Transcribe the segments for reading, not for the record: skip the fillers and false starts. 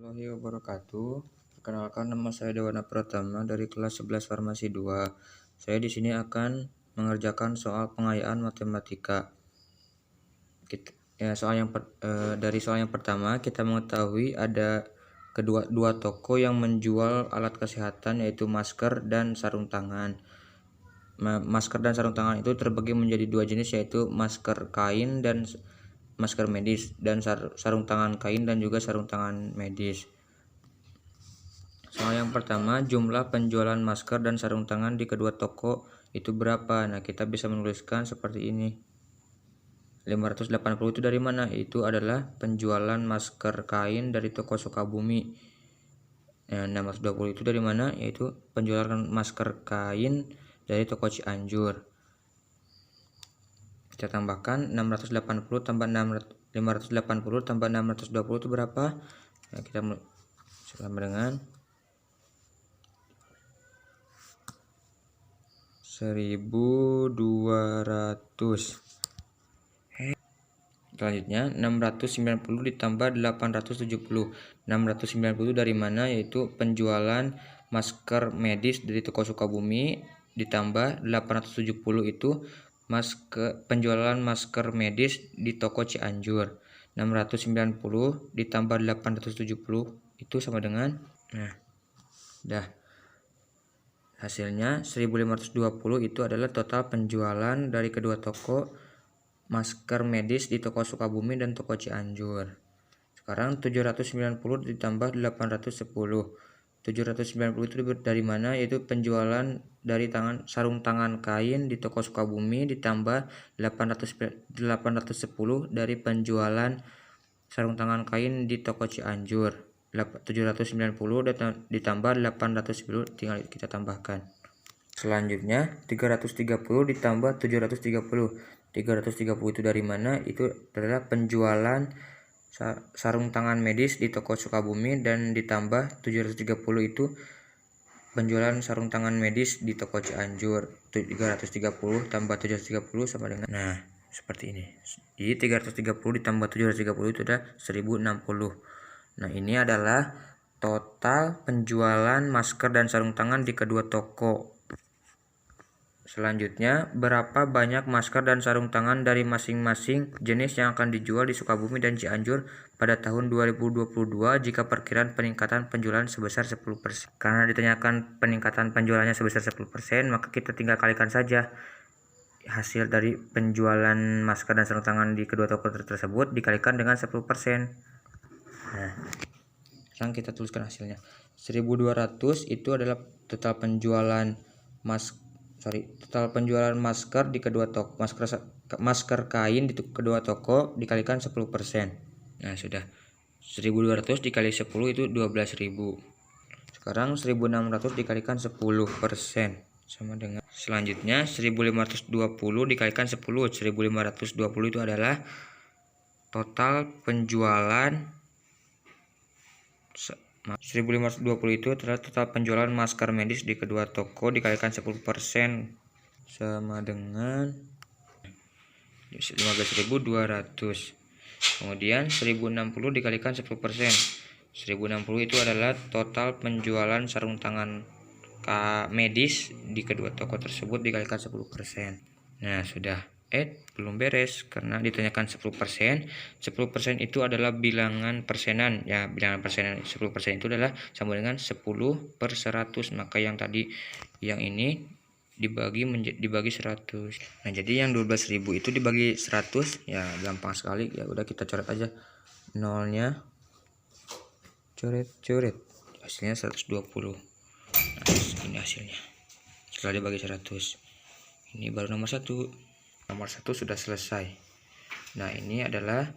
Warahmatullahi wabarakatuh. Perkenalkan, nama saya Dewana Pratama dari kelas 11 Farmasi 2. Saya di sini akan mengerjakan soal pengayaan matematika. Dari soal yang pertama kita mengetahui ada dua toko yang menjual alat kesehatan, yaitu masker dan sarung tangan. Masker dan sarung tangan itu terbagi menjadi dua jenis, yaitu masker kain dan masker medis, dan sarung tangan kain dan juga sarung tangan medis. Soal yang pertama, jumlah penjualan masker dan sarung tangan di kedua toko itu berapa? Nah, kita bisa menuliskan seperti ini. 580 itu dari mana? Itu adalah penjualan masker kain dari toko Sukabumi. Nah, 620 itu dari mana? Yaitu penjualan masker kain dari toko Cianjur. Kita tambahkan 580 tambah 620 itu berapa? Nah, kita sama dengan 1200. Selanjutnya 690 ditambah 870. 690 dari mana? Yaitu penjualan masker medis dari toko Sukabumi ditambah 870 itu penjualan masker medis di toko Cianjur. 690 ditambah 870 itu sama dengan, nah, dah. Hasilnya 1520 itu adalah total penjualan dari kedua toko masker medis di toko Sukabumi dan toko Cianjur. Sekarang 790 ditambah 810. 790 itu dari mana? Yaitu penjualan dari sarung tangan kain di toko Sukabumi ditambah 810 dari penjualan sarung tangan kain di toko Cianjur. 790 ditambah 810 tinggal kita tambahkan. Selanjutnya 330 ditambah 730. 330 itu dari mana? Itu adalah penjualan sarung tangan medis di toko Sukabumi dan ditambah 730 itu penjualan sarung tangan medis di toko Cianjur. 330 tambah 730 sama dengan, nah, seperti ini. Jadi 330 ditambah 730 itu adalah 1060. Nah, ini adalah total penjualan masker dan sarung tangan di kedua toko. Selanjutnya, berapa banyak masker dan sarung tangan dari masing-masing jenis yang akan dijual di Sukabumi dan Cianjur pada tahun 2022 jika perkiraan peningkatan penjualan sebesar 10%. Karena ditanyakan peningkatan penjualannya sebesar 10%, maka kita tinggal kalikan saja hasil dari penjualan masker dan sarung tangan di kedua toko tersebut dikalikan dengan 10%. Nah, sekarang kita tuliskan hasilnya. 1200 itu adalah total penjualan masker di kedua toko, masker kain di kedua toko dikalikan 10%. Nah, sudah. 1200 dikali 10 itu 12.000. Sekarang 1600 dikalikan 10% sama dengan, selanjutnya 1520 dikalikan 10. 1520 itu adalah total penjualan 1520 itu adalah total penjualan masker medis di kedua toko dikalikan 10% sama dengan 15.200. Kemudian 1060 dikalikan 10%. 1060 itu adalah total penjualan sarung tangan medis di kedua toko tersebut dikalikan 10%. Nah, sudah. Belum beres karena ditanyakan 10%. 10% itu adalah bilangan persenan. Ya, bilangan persenan 10% itu adalah sama dengan 10/100. Maka yang tadi, yang ini dibagi 100. Nah, jadi yang 12.000 itu dibagi 100, ya gampang sekali. Ya udah, kita coret aja nolnya. Coret. Hasilnya 120. Nah, ini hasilnya setelah dibagi 100. Ini baru nomor 1. Nomor 1 sudah selesai. Nah, ini adalah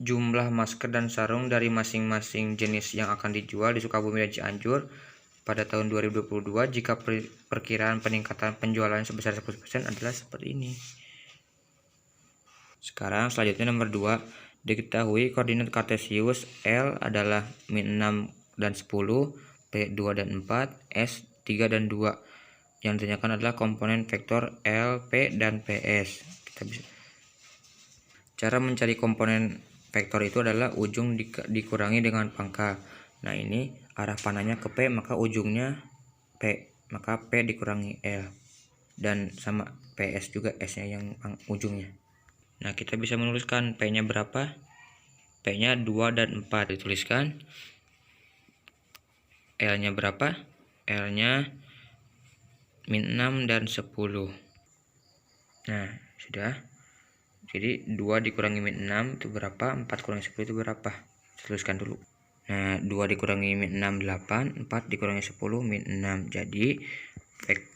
jumlah masker dan sarung dari masing-masing jenis yang akan dijual di Sukabumi dan Cianjur pada tahun 2022 jika perkiraan peningkatan penjualan sebesar 10% adalah seperti ini. Sekarang selanjutnya nomor 2. Diketahui koordinat kartesius L adalah -6 dan 10, P 2 dan 4, S 3 dan 2. Yang ditanyakan adalah komponen vektor L, P, dan PS. Cara mencari komponen vektor itu adalah ujung dikurangi dengan pangkal. Nah, ini arah panahnya ke P, maka ujungnya P, maka P dikurangi L. Dan sama PS juga, S-nya yang ujungnya. Nah, kita bisa menuliskan P-nya berapa? P-nya 2 dan 4 dituliskan. L-nya berapa? L-nya -6 dan 10. Nah, sudah. Jadi 2 dikurangi -6 itu berapa? 4 kurangi 10 itu berapa? Tuliskan dulu. Nah, 2 dikurangi -6 8, 4 dikurangi 10 -6. Jadi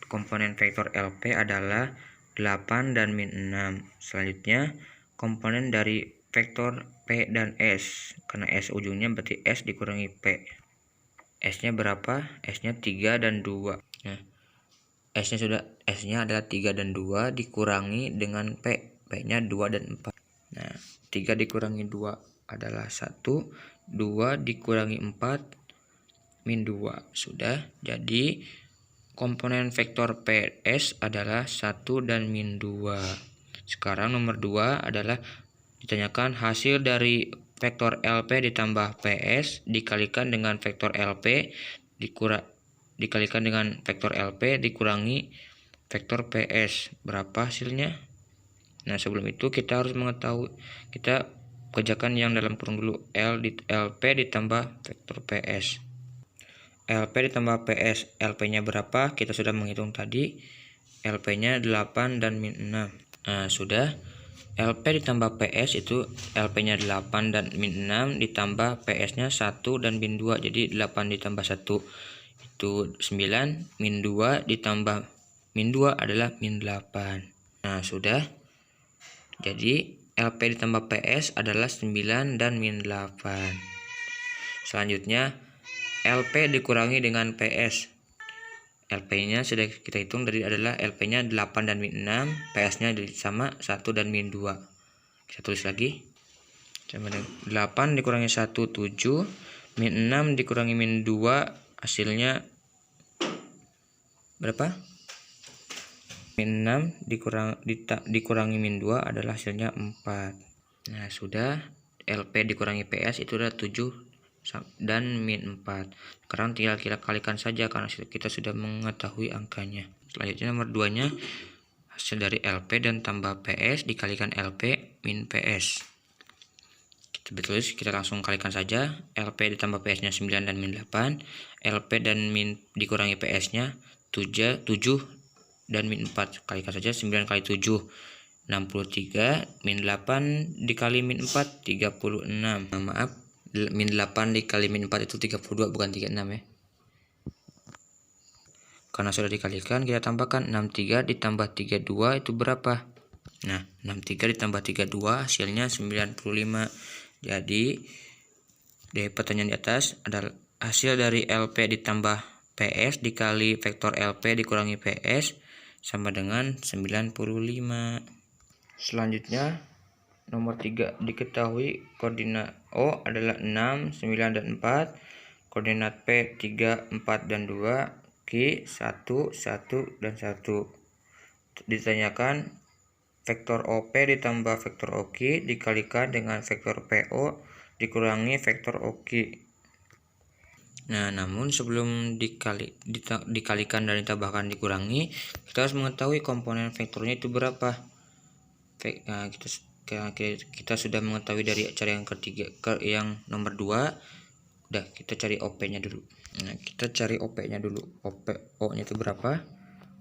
komponen vektor LP adalah 8 dan -6. Selanjutnya komponen dari vektor P dan S. Karena S ujungnya berarti S dikurangi P. S-nya berapa? S-nya 3 dan 2. Nah, S-nya adalah 3 dan 2 dikurangi dengan P. P-nya 2 dan 4. Nah, 3 dikurangi 2 adalah 1. 2 dikurangi 4 min 2. Sudah. Jadi komponen vektor PS adalah 1 dan min 2. Sekarang nomor 2 adalah ditanyakan hasil dari vektor LP ditambah PS dikalikan dengan vektor LP dikalikan dengan vektor LP dikurangi vektor PS. Berapa hasilnya? Nah, sebelum itu kita harus mengetahui, kita kerjakan yang dalam kurung dulu. LP ditambah vektor PS. LP ditambah PS, LP-nya berapa? Kita sudah menghitung tadi. LP-nya 8 dan min 6. Nah, sudah. LP ditambah PS itu LP-nya 8 dan min 6 ditambah PS-nya 1 dan min 2. Jadi 8 ditambah 1 itu 9, min 2 ditambah min 2 adalah min 8. Nah, sudah. Jadi LP ditambah PS adalah 9 dan min 8. Selanjutnya LP dikurangi dengan PS. LP-nya sudah kita hitung tadi adalah LP-nya 8 dan min 6, PS-nya sama 1 dan min 2. Kita tulis lagi. 8 dikurangi 1 7, min 6 dikurangi min 2 hasilnya berapa? Min 6 dikurangi min 2 adalah hasilnya 4. Nah, sudah. LP dikurangi PS itu adalah 7 dan min 4. Sekarang tinggal kita kalikan saja karena kita sudah mengetahui angkanya. Selanjutnya nomor 2 nya hasil dari LP dan tambah PS dikalikan LP min PS. Kita langsung kalikan saja. LP ditambah PS nya 9 dan min 8, LP dan min dikurangi PS nya 7 dan min 4. Kalikan saja. 9 kali 7 63, min 8 dikali min 4 36. Maaf, min 8 dikali min 4 itu 32 bukan 36 ya. Karena sudah dikalikan, kita tambahkan 63 ditambah 32 itu berapa? Nah, 63 ditambah 32 hasilnya 95. Jadi dari pertanyaan di atas adalah hasil dari LP ditambah PS dikali vektor LP dikurangi PS sama dengan 95. Selanjutnya nomor 3, diketahui koordinat O adalah 6, 9, dan 4. Koordinat P 3, 4, dan 2. Q 1, 1, dan 1. Ditanyakan vektor OP ditambah vektor OQ dikalikan dengan vektor PO dikurangi vektor OQ. Nah, namun sebelum dikalikan dan ditambahkan dikurangi, kita harus mengetahui komponen vektornya itu berapa. Nah, kita sudah mengetahui dari cara yang ketiga yang nomor 2. Udah, kita cari OP-nya dulu. Nah, kita cari OP-nya dulu. O-nya itu berapa?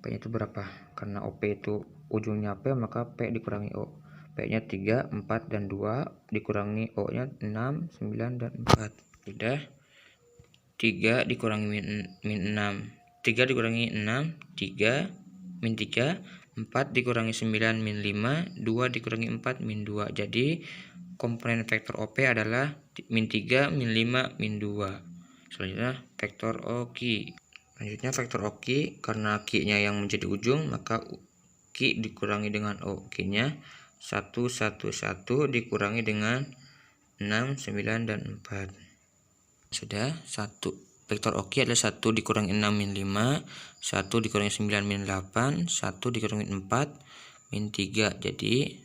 P-nya itu berapa? Karena OP itu ujungnya P, maka P dikurangi O. P-nya 3, 4, dan 2 dikurangi O-nya 6, 9, dan 4. Sudah. 3 dikurangi min 6. 3 dikurangi 6, 3 min 3. 4 dikurangi 9 min 5, 2 dikurangi 4 min 2. Jadi komponen vektor OP adalah min 3 min 5 min 2. Selanjutnya vektor OQ. Selanjutnya vektor OQ, karena Q-nya yang menjadi ujung, maka Q dikurangi dengan O. Q-nya 1, 1, 1 dikurangi dengan 6, 9, dan 4. Sudah. Vektor OQ adalah 1 dikurangi 6 min 5, 1 dikurangi 9 min 8, 1 dikurangi 4 min 3. Jadi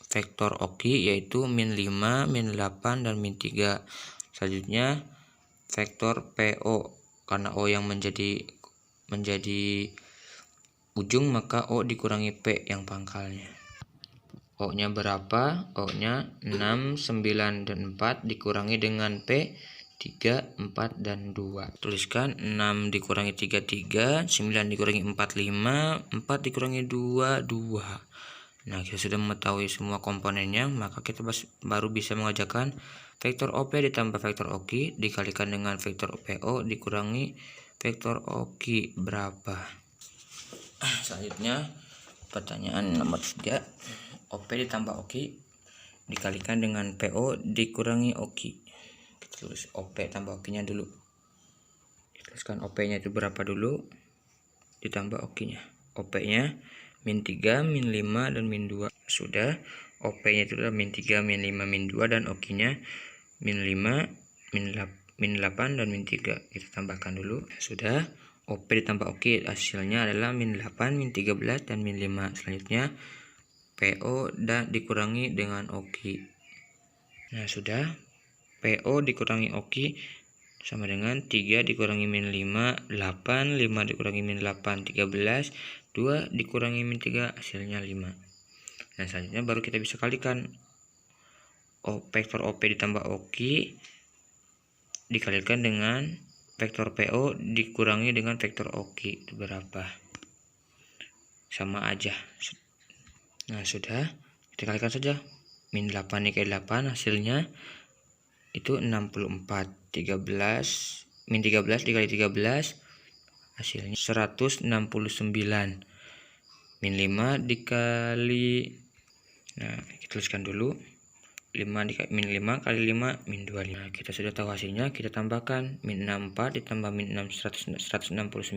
vektor OKI yaitu min 5, min 8, dan min 3. Selanjutnya vektor PO, karena O yang menjadi ujung maka O dikurangi P yang pangkalnya. O nya berapa? O nya 6, 9, dan 4 dikurangi dengan P 3, 4, dan 2. Tuliskan 6 dikurangi 3, 3, 9 dikurangi 4, 5, 4 dikurangi 2, 2. Nah, kita sudah mengetahui semua komponennya, maka kita baru bisa mengerjakan vektor OP ditambah vektor OKI dikalikan dengan vektor PO dikurangi vektor OKI berapa. Selanjutnya pertanyaan nomor 3, OP ditambah OKI dikalikan dengan PO dikurangi OKI. Kita tulis OP tambah OKI-nya dulu. Kita tuliskan OP-nya itu berapa dulu, ditambah OKI-nya. OP-nya min 3, min 5, dan min 2. Sudah, OP-nya itu adalah min 3, min 5, min 2, dan OKI-nya min 5, min 8, dan min 3. Kita tambahkan dulu. Sudah, OP ditambah OKI hasilnya adalah min 8, min 13, dan min 5. Selanjutnya PO dan dikurangi dengan OKI. Nah, sudah, PO dikurangi OKI sama dengan 3 dikurangi min 5, 8, 5 dikurangi min 8, 13, 2 dikurangi min 3, hasilnya 5. Nah, selanjutnya baru kita bisa kalikan vektor OP ditambah OKI dikalikan dengan vektor PO dikurangi dengan vektor OKI. Itu berapa? Sama aja. Nah, sudah, kita kalikan saja. Min 8 dikali 8 hasilnya itu 64. 13 min 13 dikali 13 hasilnya 169. Min 5 dikali, nah kita tuliskan dulu, min 5 kali 5 min 25. Nah, kita sudah tahu hasilnya, kita tambahkan min 64 ditambah min 6 169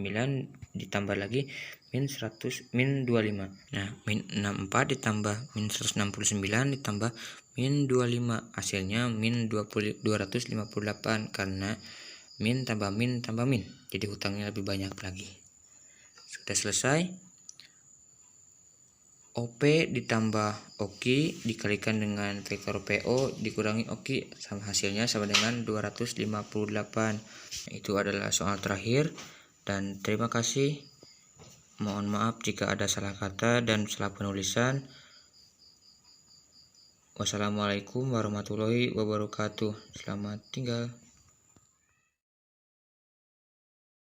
ditambah lagi min 25. Nah, min 64 ditambah min 169 ditambah min 25 hasilnya min 258 karena min tambah min tambah min, jadi hutangnya lebih banyak lagi. Sudah selesai. OP ditambah OKI dikalikan dengan vektor PO dikurangi OKI sama hasilnya sama dengan 258. Itu adalah soal terakhir dan terima kasih. Mohon maaf jika ada salah kata dan salah penulisan. Wassalamualaikum warahmatullahi wabarakatuh. Selamat tinggal.